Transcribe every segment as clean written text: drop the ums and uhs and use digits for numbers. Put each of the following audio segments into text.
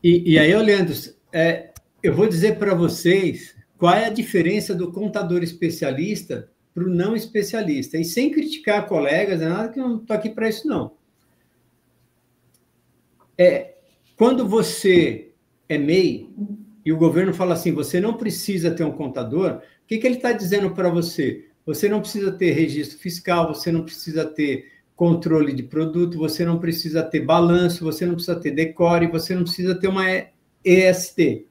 E aí, Leandro, eu vou dizer para vocês qual é a diferença do contador especialista para o não especialista. E sem criticar colegas, nada, que eu não estou aqui para isso, não. Quando você é MEI e o governo fala assim, você não precisa ter um contador, o que ele está dizendo para você? Você não precisa ter registro fiscal, você não precisa ter controle de produto, você não precisa ter balanço, você não precisa ter decore, você não precisa ter uma EFD.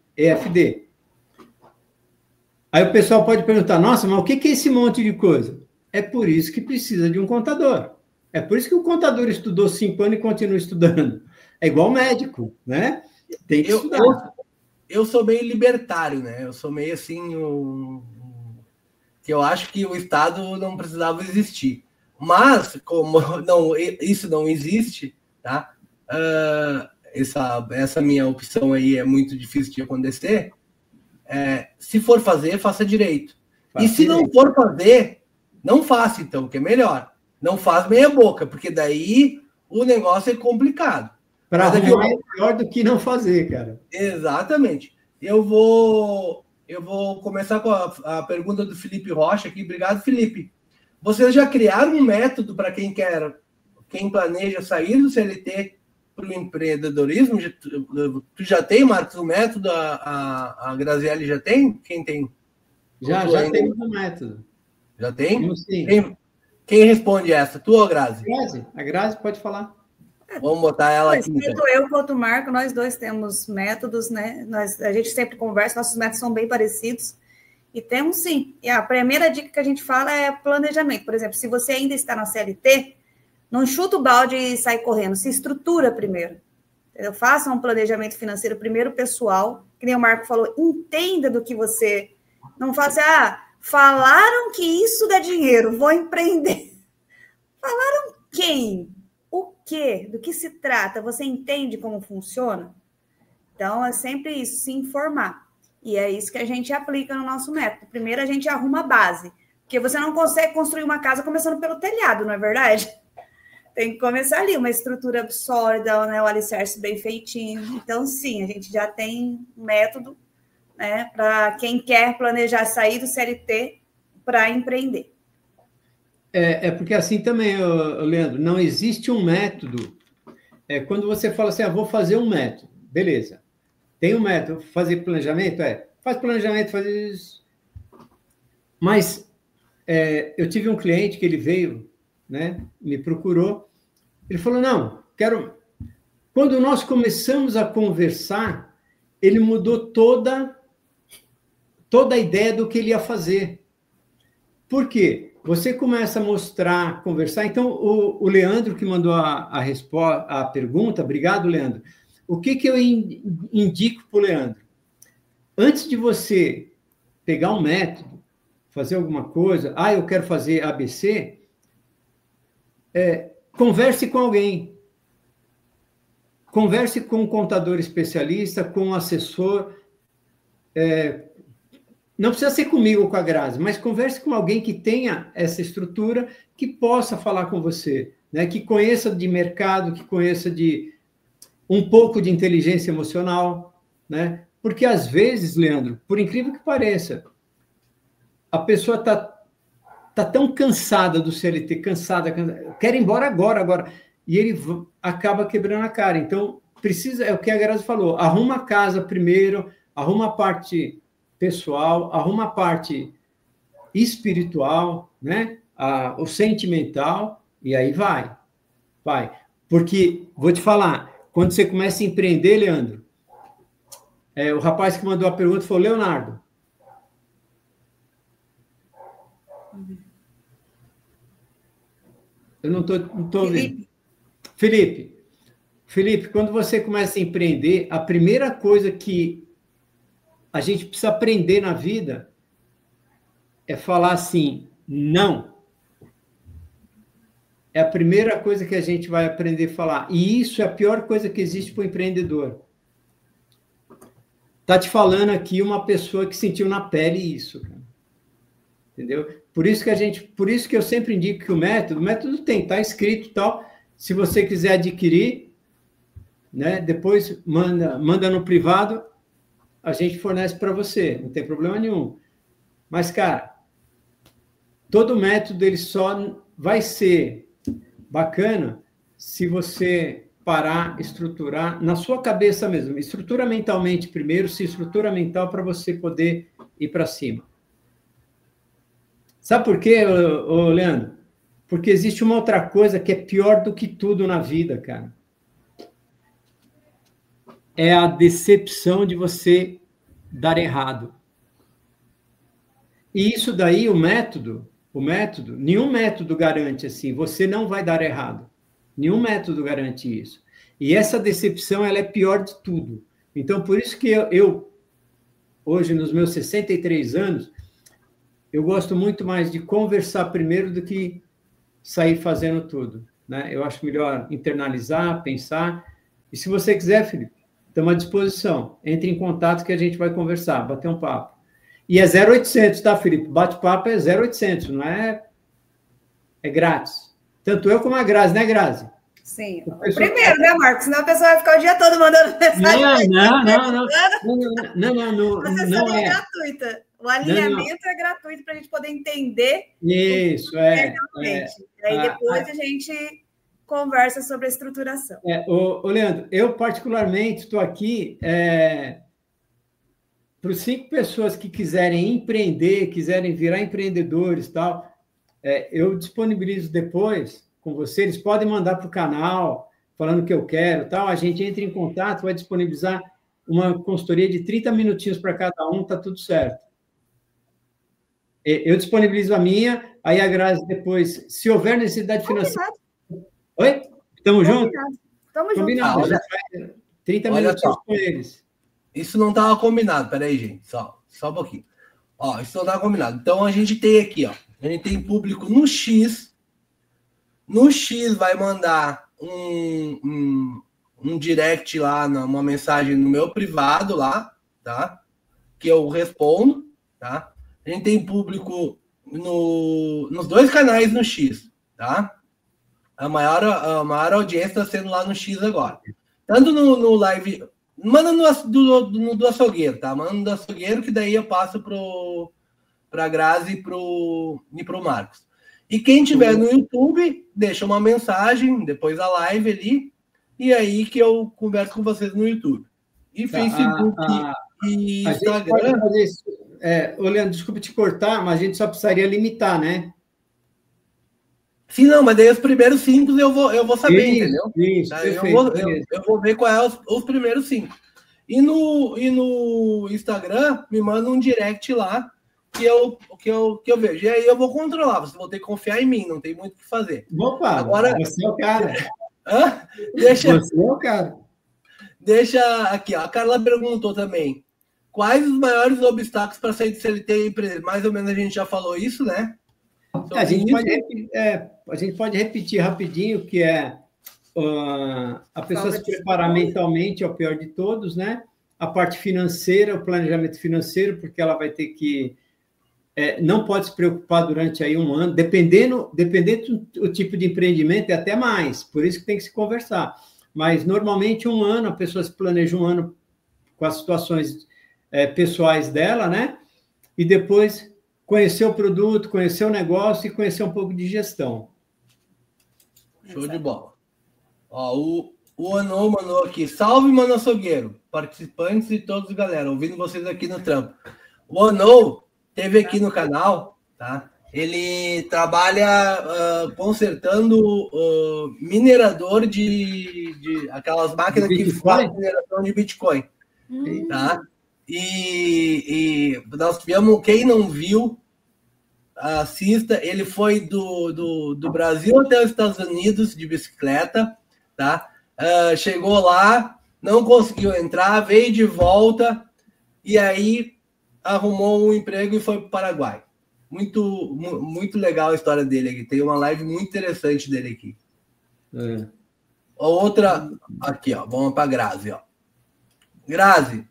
Aí o pessoal pode perguntar, nossa, mas o que é esse monte de coisa? É por isso que precisa de um contador. É por isso que o contador estudou 5 anos e continua estudando. É igual médico, né? Tem que estudar. Eu sou meio libertário, né? Eu sou meio assim, que eu acho que o Estado não precisava existir. Mas, como isso não existe, tá? Essa minha opção aí é muito difícil de acontecer. Se for fazer, faça direito. E se não for fazer, não faça, então, que é melhor. Não faz meia boca, porque daí o negócio é complicado. Para arrumar é melhor do que não fazer, cara. Exatamente. Eu vou começar com a pergunta do Felipe Rocha aqui. Obrigado, Felipe. Vocês já criaram um método para quem planeja sair do CLT para o empreendedorismo? Tu já tem, Marcos, o método? A Graziele já tem? Quem tem? Já temos um método. Já tem? Sim. Quem responde essa? Tu ou a Grazi? A Grazi pode falar. Vamos botar ela aqui. Tanto eu quanto o Marco, nós dois temos métodos, né? A gente sempre conversa, nossos métodos são bem parecidos. E temos sim. E a primeira dica que a gente fala é planejamento. Por exemplo, se você ainda está na CLT, não chuta o balde e sai correndo, se estrutura primeiro. Entendeu? Faça um planejamento financeiro primeiro pessoal, que nem o Marco falou, entenda do que você... Não faça, falaram que isso dá dinheiro, vou empreender. Falaram quem? O quê? Do que se trata? Você entende como funciona? Então, é sempre isso, se informar. E é isso que a gente aplica no nosso método. Primeiro, a gente arruma a base. Porque você não consegue construir uma casa começando pelo telhado, não é verdade? Tem que começar ali, uma estrutura sólida, né, o alicerce bem feitinho. Então, sim, a gente já tem método, né, para quem quer planejar sair do CLT para empreender. Porque assim também, Leandro, não existe um método. Quando você fala assim, vou fazer um método, beleza. Tem um método, fazer planejamento? Faz planejamento, faz isso. Mas eu tive um cliente que ele veio, né, me procurou, ele falou, não, quero... Quando nós começamos a conversar, ele mudou toda a ideia do que ele ia fazer. Por quê? Você começa a mostrar, conversar. Então, o Leandro que mandou a pergunta, obrigado, Leandro. O que eu indico para o Leandro? Antes de você pegar um método, fazer alguma coisa, eu quero fazer ABC, converse com alguém. Converse com um contador especialista, com um assessor. Não precisa ser comigo ou com a Grazi, mas converse com alguém que tenha essa estrutura, que possa falar com você, né? Que conheça de mercado, que conheça de um pouco de inteligência emocional, né? Porque, às vezes, Leandro, por incrível que pareça, a pessoa está tão cansada do CLT, cansada, quer ir embora agora, e ele acaba quebrando a cara. Então, precisa, é o que a Grazi falou, arruma a casa primeiro, arruma a parte pessoal, arruma a parte espiritual, né? O sentimental, e aí vai. Porque, vou te falar, quando você começa a empreender, Leandro, o rapaz que mandou a pergunta foi o Leonardo. Eu não estou ouvindo. Felipe, quando você começa a empreender, a primeira coisa que a gente precisa aprender na vida é falar assim, não. É a primeira coisa que a gente vai aprender a falar. E isso é a pior coisa que existe para o empreendedor. Está te falando aqui uma pessoa que sentiu na pele isso, cara. Entendeu? Por isso que eu sempre indico que o método tem, está escrito e tal. Se você quiser adquirir, né? Depois manda no privado, a gente fornece para você, não tem problema nenhum. Mas, cara, todo método ele só vai ser bacana se você parar, estruturar na sua cabeça mesmo. Estrutura mentalmente primeiro, se estrutura mental para você poder ir para cima. Sabe por quê, Leandro? Porque existe uma outra coisa que é pior do que tudo na vida, cara. É a decepção de você dar errado. E isso daí, o método, nenhum método garante assim, você não vai dar errado. Nenhum método garante isso. E essa decepção, ela é pior de tudo. Então, por isso que eu hoje, nos meus 63 anos, eu gosto muito mais de conversar primeiro do que sair fazendo tudo, né? Eu acho melhor internalizar, pensar. E se você quiser, Felipe, estamos à disposição. Entre em contato que a gente vai conversar, bater um papo. E é 0800, tá, Felipe? Bate-papo é 0800, não é? É grátis. Tanto eu como a Grazi, né, Grazi? Sim. Primeiro, né, Marcos? Senão a pessoa vai ficar o dia todo mandando mensagem. Não é gratuita. O alinhamento é gratuito para a gente poder entender. Isso, Aí depois a gente conversa sobre a estruturação. Leandro, eu particularmente estou aqui para os 5 pessoas que quiserem empreender, quiserem virar empreendedores e tal, eu disponibilizo depois com você, eles podem mandar para o canal, falando que eu quero, tal, a gente entra em contato, vai disponibilizar uma consultoria de 30 minutinhos para cada um, tá tudo certo. Eu disponibilizo a minha, aí a Grazi depois, se houver necessidade financeira... Oi? Estamos juntos? Estamos juntos. 30 minutinhos com eles. Isso não estava combinado, peraí, gente, só um pouquinho. Ó, isso não estava combinado. Então, a gente tem aqui, ó, a gente tem público no X. No X vai mandar um direct lá, uma mensagem no meu privado lá, tá? Que eu respondo, tá? A gente tem público nos 2 canais no X, tá? A maior audiência está sendo lá no X agora. Tanto no live... Manda do açougueiro, tá? Manda do açougueiro, que daí eu passo para a Grazi e pro Marcos. E quem tiver no YouTube, deixa uma mensagem, depois da live ali, e aí que eu converso com vocês no YouTube. E Facebook e Instagram... Leandro, desculpa te cortar, mas a gente só precisaria limitar, né? Sim, não, mas daí os primeiros 5 eu vou saber, entendeu? Isso, tá? perfeito, eu vou ver qual é os primeiros 5. E no Instagram, me manda um direct lá que eu vejo. E aí eu vou controlar, vocês vão ter que confiar em mim, não tem muito o que fazer. Opa, agora você é o cara. Você é o cara. Deixa aqui, ó, a Carla perguntou também, quais os maiores obstáculos para sair de CLT e empresa? Mais ou menos a gente já falou isso, né? A gente pode repetir rapidinho, que a pessoa se preparar mentalmente é o pior de todos, né? A parte financeira, o planejamento financeiro, porque ela vai ter que... não pode se preocupar durante aí um ano, dependendo do tipo de empreendimento, é até mais, por isso que tem que se conversar. Mas, normalmente, um ano, a pessoa se planeja um ano com as situações pessoais dela, né? E depois... conhecer o produto, conhecer o negócio e conhecer um pouco de gestão. Show de bola. Ó, o Anon mandou aqui. Salve, Mano Açougueiro. Participantes e todos, galera. Ouvindo vocês aqui no trampo. O Anon teve aqui no canal, tá? Ele trabalha consertando minerador de aquelas máquinas que fazem mineração de Bitcoin. Tá? E nós tivemos, quem não viu, assista. Ele foi do Brasil até os Estados Unidos de bicicleta, tá? Chegou lá, não conseguiu entrar, veio de volta e aí arrumou um emprego e foi para o Paraguai. Muito legal a história dele aqui. Tem uma live muito interessante dele aqui. A outra aqui, ó. Vamos para a Grazi, ó. Grazi,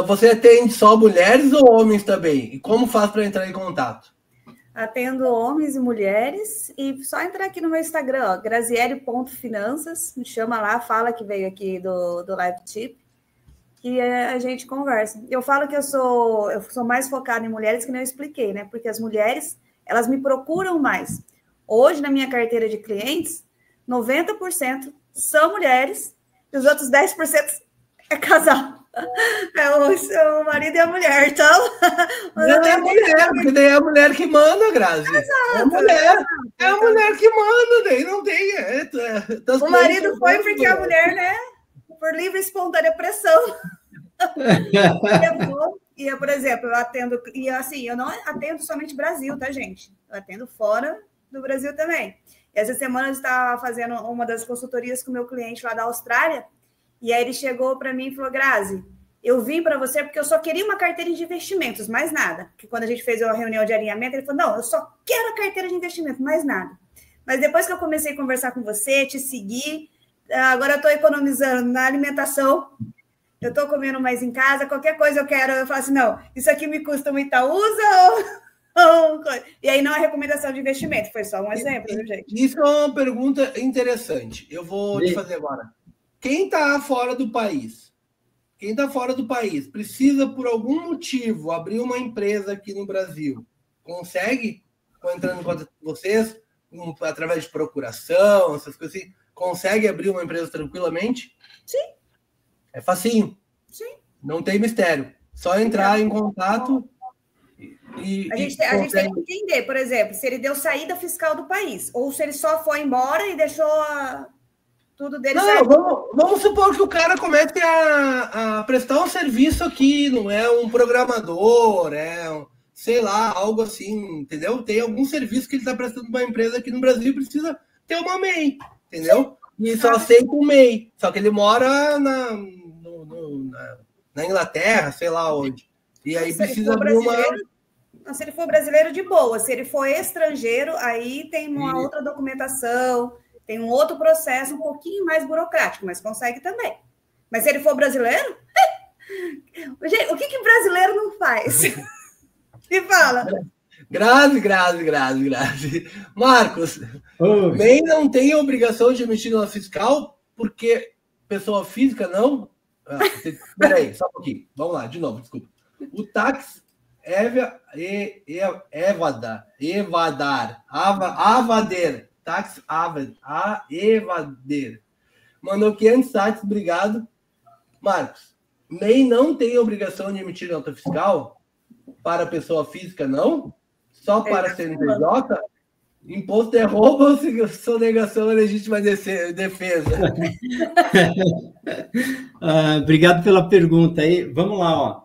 você atende só mulheres ou homens também? E como faz para entrar em contato? Atendo homens e mulheres, e só entrar aqui no meu Instagram, ó, graziele.finanças, me chama lá, fala que veio aqui do Live Tip, e a gente conversa. Eu falo que eu sou mais focada em mulheres, que nem eu expliquei, né? Porque as mulheres, elas me procuram mais. Hoje, na minha carteira de clientes, 90% são mulheres, e os outros 10% é casal. É o marido e a mulher, então. Não é a mulher, porque daí é a mulher que manda, Grazi. Exato, é a mulher que manda, daí não tem. O marido foi porque a mulher, né? Por livre e espontânea pressão. Por exemplo, eu atendo, e assim, eu não atendo somente Brasil, tá, gente? Eu atendo fora do Brasil também. E essa semana eu estava fazendo uma das consultorias com o meu cliente lá da Austrália. E aí ele chegou para mim e falou, Grazi, eu vim para você porque eu só queria uma carteira de investimentos, mais nada. Porque quando a gente fez uma reunião de alinhamento, ele falou, não, eu só quero a carteira de investimento, mais nada. Mas depois que eu comecei a conversar com você, te seguir, agora eu estou economizando na alimentação, eu estou comendo mais em casa, qualquer coisa eu quero, eu falo assim, não, isso aqui me custa uma Itaúsa e aí não é recomendação de investimento, foi só um exemplo, viu, gente? Isso é uma pergunta interessante. Eu vou te fazer agora. Quem está fora do país? Precisa, por algum motivo, abrir uma empresa aqui no Brasil. Consegue? Entrando em contato com vocês, através de procuração, essas coisas assim, consegue abrir uma empresa tranquilamente? Sim. É facinho. Sim. Não tem mistério. Só entrar em contato a gente tem que entender, por exemplo, se ele deu saída fiscal do país, ou se ele só foi embora e deixou tudo dele. Não, vamos supor que o cara comece a prestar um serviço aqui, não é um programador, sei lá, algo assim, entendeu? Tem algum serviço que ele está prestando para uma empresa aqui no Brasil e precisa ter uma MEI, entendeu? E só aceita um MEI, só que ele mora na Inglaterra, sei lá onde. E aí precisa abrir uma... Se ele for brasileiro, de boa. Se ele for estrangeiro, aí tem uma outra documentação, tem um outro processo um pouquinho mais burocrático, mas consegue também. Mas se ele for brasileiro, gente, o que brasileiro não faz? Me fala. Grazi. Marcos, MEI não tem obrigação de emitir nota fiscal, porque pessoa física não... Peraí, só um pouquinho. Vamos lá, de novo, desculpa. O tax Avader. Tax Evader. Mandou 500 sites, obrigado. Marcos, MEI não tem obrigação de emitir nota fiscal para pessoa física, não? Só para CNPJ? Imposto é roubo ou sonegação é legítima defesa? Obrigado pela pergunta aí. Vamos lá, ó.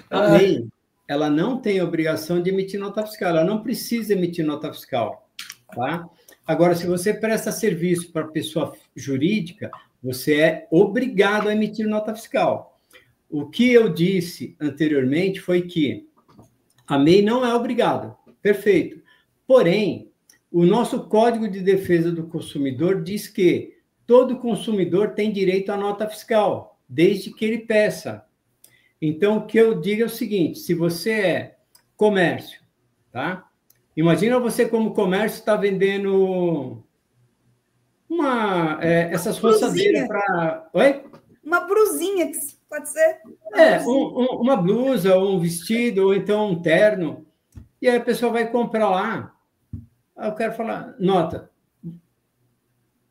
A MEI, ela não tem obrigação de emitir nota fiscal, ela não precisa emitir nota fiscal, tá? Agora, se você presta serviço para pessoa jurídica, você é obrigado a emitir nota fiscal. O que eu disse anteriormente foi que a MEI não é obrigada, perfeito. Porém, o nosso Código de Defesa do Consumidor diz que todo consumidor tem direito à nota fiscal, desde que ele peça. Então, o que eu digo é o seguinte, se você é comércio, tá? Imagina você como comércio está vendendo essas roçadeiras para... Oi? Uma blusinha, pode ser? Uma blusa, ou um vestido, ou então um terno. E aí a pessoa vai comprar lá. Aí eu quero falar, nota.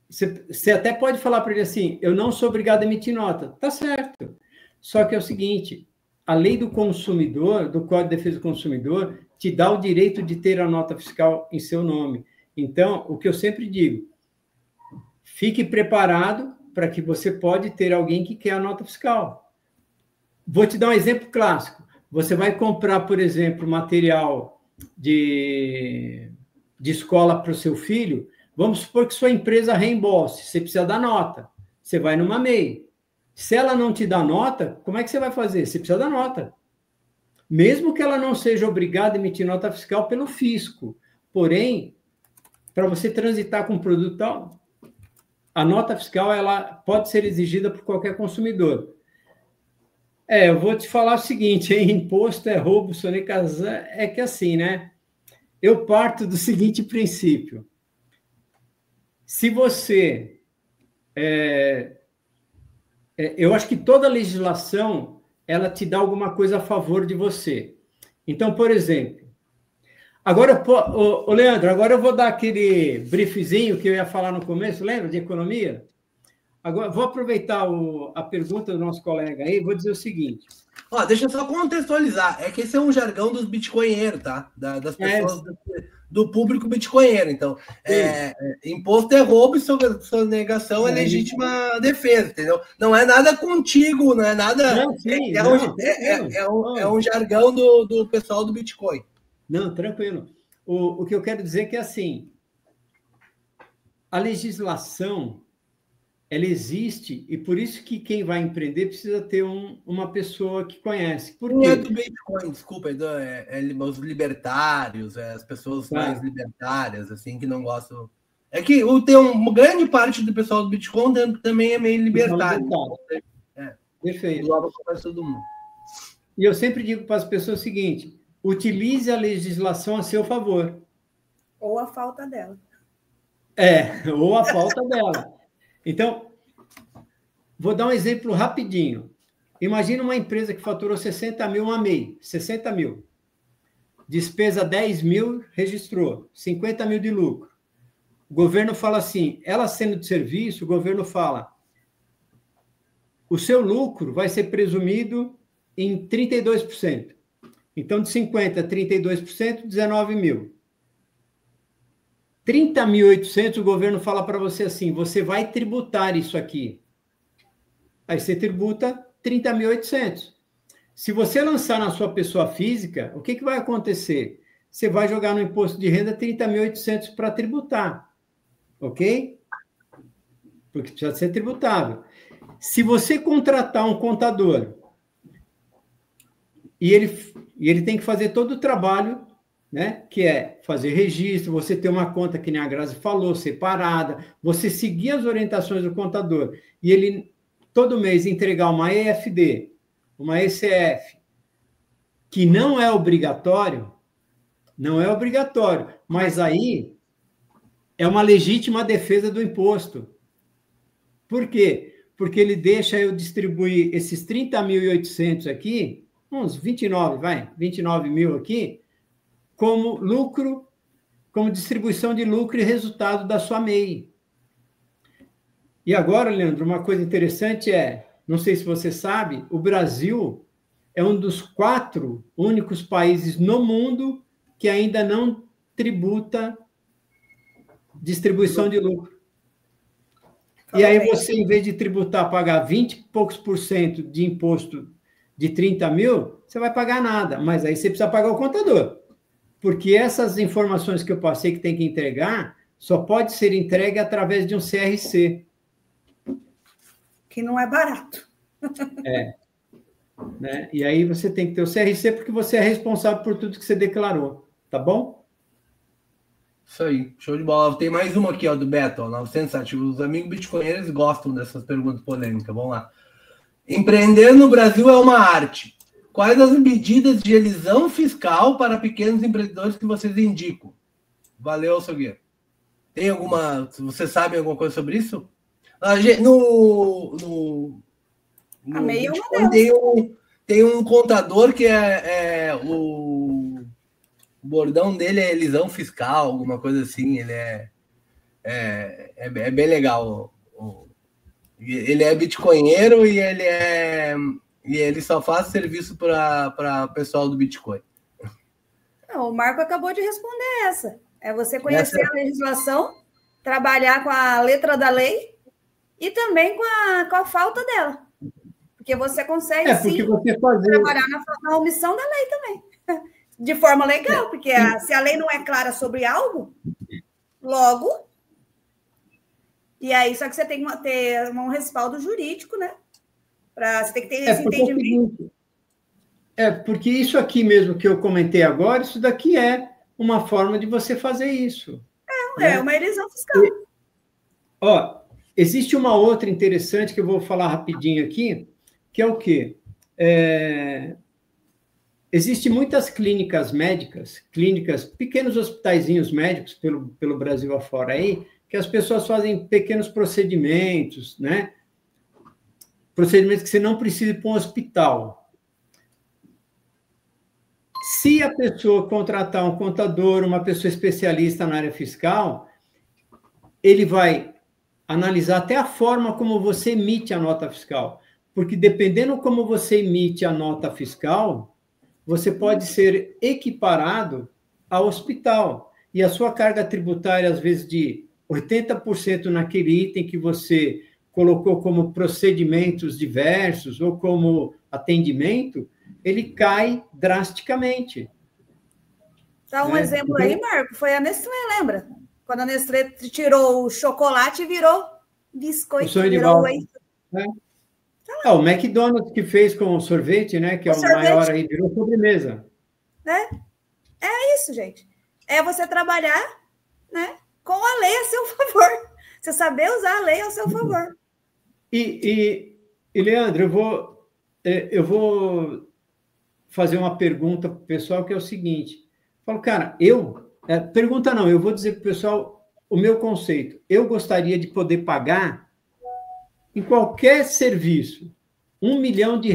Você até pode falar para ele assim, eu não sou obrigado a emitir nota. Tá certo. Só que é o seguinte, a lei do consumidor, do Código de Defesa do Consumidor, te dá o direito de ter a nota fiscal em seu nome. Então, o que eu sempre digo, fique preparado para que você pode ter alguém que quer a nota fiscal. Vou te dar um exemplo clássico. Você vai comprar, por exemplo, material de escola para o seu filho, vamos supor que sua empresa reembolse, você precisa dar nota. Você vai numa MEI. Se ela não te dá nota, como é que você vai fazer? Você precisa dar nota. Mesmo que ela não seja obrigada a emitir nota fiscal pelo fisco. Porém, para você transitar com o produto tal, a nota fiscal ela pode ser exigida por qualquer consumidor. Eu vou te falar o seguinte, hein? Imposto é roubo, sonegação, é que assim, né? eu parto do seguinte princípio. Se você... eu acho que toda legislação, ela te dá alguma coisa a favor de você. Então, por exemplo, agora, Leandro, agora eu vou dar aquele briefzinho que eu ia falar no começo, lembra, de economia? Agora, vou aproveitar a pergunta do nosso colega aí, vou dizer o seguinte. Ó, deixa eu só contextualizar. É que esse é um jargão dos bitcoinheiros, tá? Das pessoas do público bitcoinheiro. Então, imposto é roubo e sonegação é legítima defesa, entendeu? Não é nada contigo, não é nada... Não, sim, é um jargão do pessoal do Bitcoin. Não, tranquilo. O que eu quero dizer é que, assim, a legislação, ela existe, e por isso que quem vai empreender precisa ter uma pessoa que conhece. Por quê? Não é do Bitcoin, desculpa, os libertários, as pessoas mais libertárias, assim, que não gostam... É que tem uma grande parte do pessoal do Bitcoin também é meio libertário. Perfeito. Para todo mundo. E eu sempre digo para as pessoas o seguinte, utilize a legislação a seu favor. Ou a falta dela. Ou a falta dela. Então, vou dar um exemplo rapidinho. Imagina uma empresa que faturou 60 mil uma MEI, 60 mil. Despesa 10 mil, registrou, 50 mil de lucro. O governo fala assim, ela sendo de serviço, o governo fala, o seu lucro vai ser presumido em 32%. Então, de 50% a 32%, 19 mil. 30.800, o governo fala para você assim, você vai tributar isso aqui. Aí você tributa 30.800. Se você lançar na sua pessoa física, o que vai acontecer? Você vai jogar no imposto de renda 30.800 para tributar. Ok? Porque precisa ser tributável. Se você contratar um contador e ele tem que fazer todo o trabalho, né, que é fazer registro, você ter uma conta, que nem a Grazi falou, separada, você seguir as orientações do contador, e ele, todo mês, entregar uma EFD, uma ECF, que não é obrigatório, mas aí é uma legítima defesa do imposto. Por quê? Porque ele deixa eu distribuir esses 30.800 aqui, uns 29 mil aqui, como lucro, como distribuição de lucro e resultado da sua MEI. E agora, Leandro, uma coisa interessante não sei se você sabe, o Brasil é um dos 4 únicos países no mundo que ainda não tributa distribuição de lucro. E aí você, em vez de tributar, pagar 20 e poucos % de imposto de 30 mil, você vai pagar nada, mas aí você precisa pagar o contador. Porque essas informações que eu passei que tem que entregar, só pode ser entregue através de um CRC. Que não é barato. Né? E aí você tem que ter o CRC porque você é responsável por tudo que você declarou. Tá bom? Isso aí, show de bola. Tem mais uma aqui, ó, do Beto, ó, 907. Os amigos bitcoinheiros gostam dessas perguntas polêmicas. Vamos lá. Empreender no Brasil é uma arte. Quais as medidas de elisão fiscal para pequenos empreendedores que vocês indicam? Valeu, Salgueiro. Tem alguma... Você sabe alguma coisa sobre isso? No Bitcoin tem um contador que o bordão dele é elisão fiscal, alguma coisa assim. Ele é bem legal. Ele é bitcoinheiro e ele só faz serviço para o pessoal do Bitcoin. Não, o Marco acabou de responder essa. É você conhecer a legislação, trabalhar com a letra da lei e também com a falta dela. Porque você consegue, trabalhar na omissão da lei também. De forma legal, porque se a lei não é clara sobre algo, logo... E aí, só que você tem que ter um respaldo jurídico, né? Você tem que ter esse entendimento. Porque isso aqui mesmo que eu comentei agora, isso daqui é uma forma de você fazer isso. É uma elisão fiscal. Existe uma outra interessante que eu vou falar rapidinho aqui, que é o quê? Existem muitas clínicas médicas, pequenos hospitaizinhos médicos pelo Brasil afora aí, que as pessoas fazem pequenos procedimentos, né? Procedimentos que você não precisa ir para um hospital. Se a pessoa contratar um contador, uma pessoa especialista na área fiscal, ele vai analisar até a forma como você emite a nota fiscal. Porque dependendo como você emite a nota fiscal, você pode ser equiparado ao hospital. E a sua carga tributária, às vezes, de 80% naquele item que você colocou como procedimentos diversos ou como atendimento, ele cai drasticamente. Dá um exemplo aí, Marco, foi a Nestlé, lembra? Quando a Nestlé tirou o chocolate e virou biscoito, virou whey. O McDonald's que fez com o sorvete, né? Que é o maior aí, virou sobremesa. É isso, gente. É você trabalhar, né, com a lei a seu favor. Você saber usar a lei ao seu favor. E Leandro, eu vou fazer uma pergunta para o pessoal, que é o seguinte. Falo, cara, pergunta não, eu vou dizer para o pessoal o meu conceito. Eu gostaria de poder pagar em qualquer serviço R$1 milhão de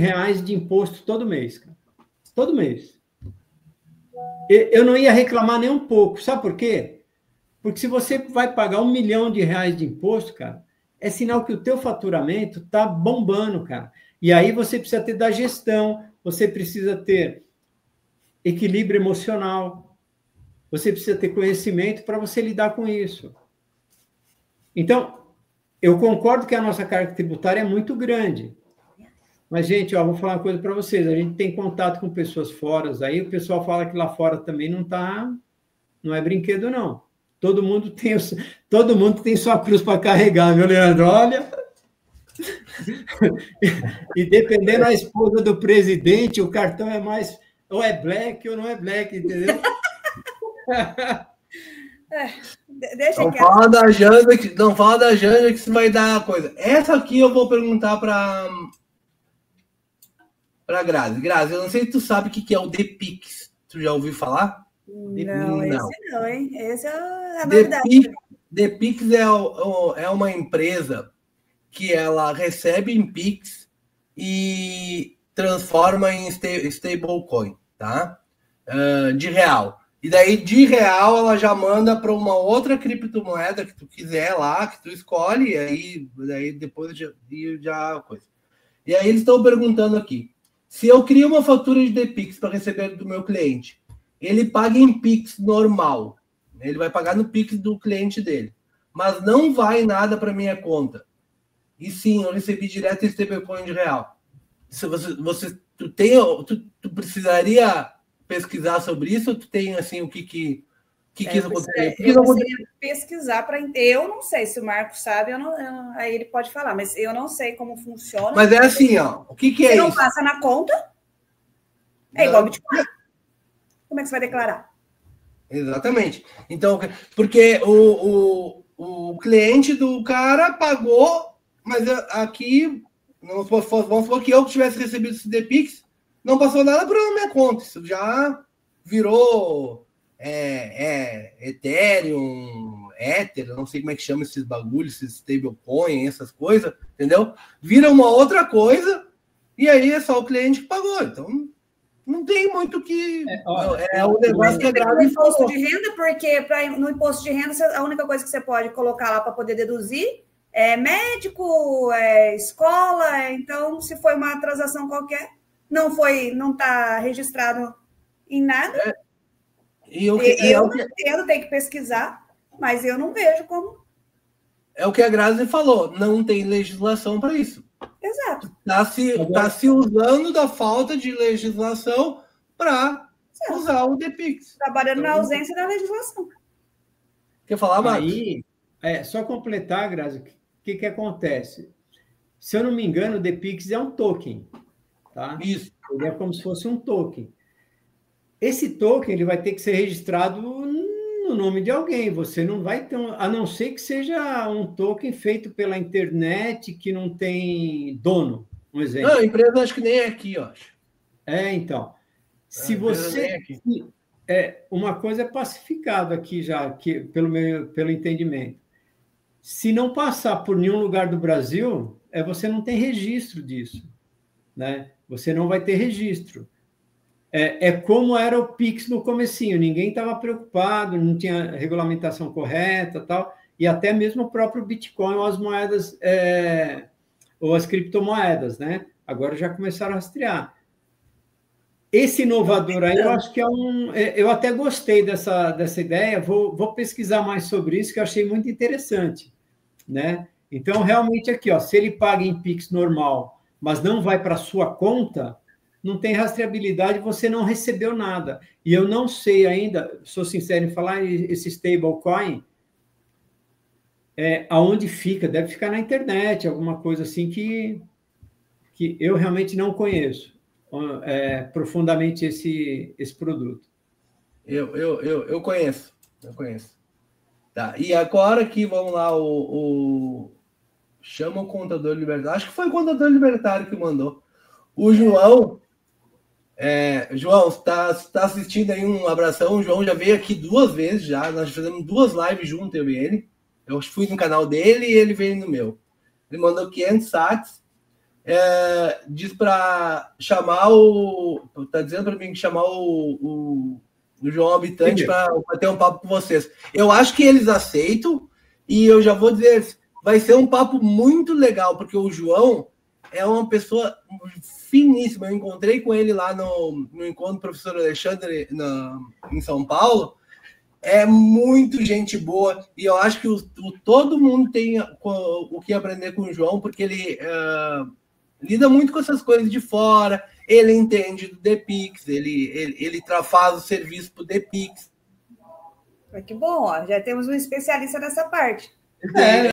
imposto todo mês, cara. Todo mês. Eu não ia reclamar nem um pouco. Sabe por quê? Porque se você vai pagar R$1 milhão de imposto, cara, é sinal que o teu faturamento está bombando, cara. E aí você precisa ter da gestão, você precisa ter equilíbrio emocional, você precisa ter conhecimento para você lidar com isso. Então, eu concordo que a nossa carga tributária é muito grande. Mas, gente, vou falar uma coisa para vocês. A gente tem contato com pessoas fora, aí o pessoal fala que lá fora também não é brinquedo, não. Todo mundo tem sua cruz para carregar, meu Leandro? Olha. E dependendo da esposa do presidente, o cartão é mais... Ou é black ou não é black, entendeu? Deixa não fala da Janja, que isso vai dar coisa. Essa aqui eu vou perguntar para Grazi. Grazi, eu não sei se tu sabe o que é o DPix. Tu já ouviu falar? Não, esse não, hein? Esse é a novidade. DPix é uma empresa que ela recebe em Pix e transforma em stablecoin, tá? De real. E daí, de real, ela já manda para uma outra criptomoeda que tu quiser lá, que tu escolhe, e aí depois já coisa. E aí eles estão perguntando aqui, se eu crio uma fatura de DPix para receber do meu cliente, ele paga em Pix normal, ele vai pagar no Pix do cliente dele, mas não vai nada para minha conta. E sim, eu recebi direto em stablecoin de real. Se tu precisaria pesquisar sobre isso, ou tu tem assim o que isso aconteceria? Eu precisaria pesquisar para entender. Eu não sei se o Marcos sabe, aí ele pode falar, mas eu não sei como funciona. Mas é assim, ó. O que é isso? Se não passa na conta, é igual Bitcoin. Como é que você vai declarar? Exatamente. Então, porque o cliente do cara pagou, mas aqui, vamos supor que eu tivesse recebido esse DPix, não passou nada para minha conta. Isso já virou Ethereum, Ether, não sei como é que chama esses bagulhos, esses stablecoin, essas coisas, entendeu? Vira uma outra coisa e aí é só o cliente que pagou. Então, não tem muito que... É um negócio que é grave. No imposto de renda, porque no imposto de renda, a única coisa que você pode colocar lá para poder deduzir é médico, escola. Então, se foi uma transação qualquer, não está registrado em nada. Eu entendo, tem que pesquisar, mas eu não vejo como. É o que a Grazi falou, não tem legislação para isso. Exato. Está se usando da falta de legislação para usar o DPix. Trabalhando na ausência da legislação. Quer falar, Marcos? Aí, só completar, Grazi, o que acontece? Se eu não me engano, o DPix é um token. Tá? Isso. Ele é como se fosse um token. Esse token ele vai ter que ser registrado no nome de alguém. Você não vai ter, a não ser que seja um token feito pela internet que não tem dono, um exemplo. Não, a empresa acho que nem é aqui, eu acho. Então. Se você... uma coisa é pacificado aqui já, pelo entendimento. Se não passar por nenhum lugar do Brasil, você não tem registro disso, né? Você não vai ter registro. Como era o Pix no comecinho, ninguém estava preocupado, não tinha regulamentação correta, tal, e até mesmo o próprio Bitcoin ou as moedas, ou as criptomoedas, né? Agora já começaram a rastrear. Esse inovador aí, eu acho que eu até gostei dessa ideia, vou pesquisar mais sobre isso, que eu achei muito interessante, né? Então, realmente, aqui, ó, se ele paga em Pix normal, mas não vai para a sua conta, não tem rastreabilidade, você não recebeu nada. E eu não sei ainda, sou sincero em falar, esse stablecoin, aonde fica, deve ficar na internet, alguma coisa assim que eu realmente não conheço. Profundamente esse produto. Eu conheço. Tá. E agora que vamos lá, chama o contador libertário. Acho que foi o contador libertário que mandou. O João. João, está assistindo aí, um abração. O João já veio aqui 2 vezes já. Nós fizemos 2 lives juntos, eu e ele. Eu fui no canal dele e ele veio no meu. Ele mandou 500 sats. Diz para chamar tá dizendo para mim que chamar o João Habitante para ter um papo com vocês. Eu acho que eles aceitam, e eu já vou dizer, vai ser um papo muito legal, porque o João é uma pessoa finíssima. Eu encontrei com ele lá no encontro do professor Alexandre em São Paulo. É muito gente boa, e eu acho que todo mundo tem o que aprender com o João, porque ele lida muito com essas coisas de fora, ele entende do DPix, ele faz o serviço para o DPix. Que bom, ó, já temos um especialista nessa parte.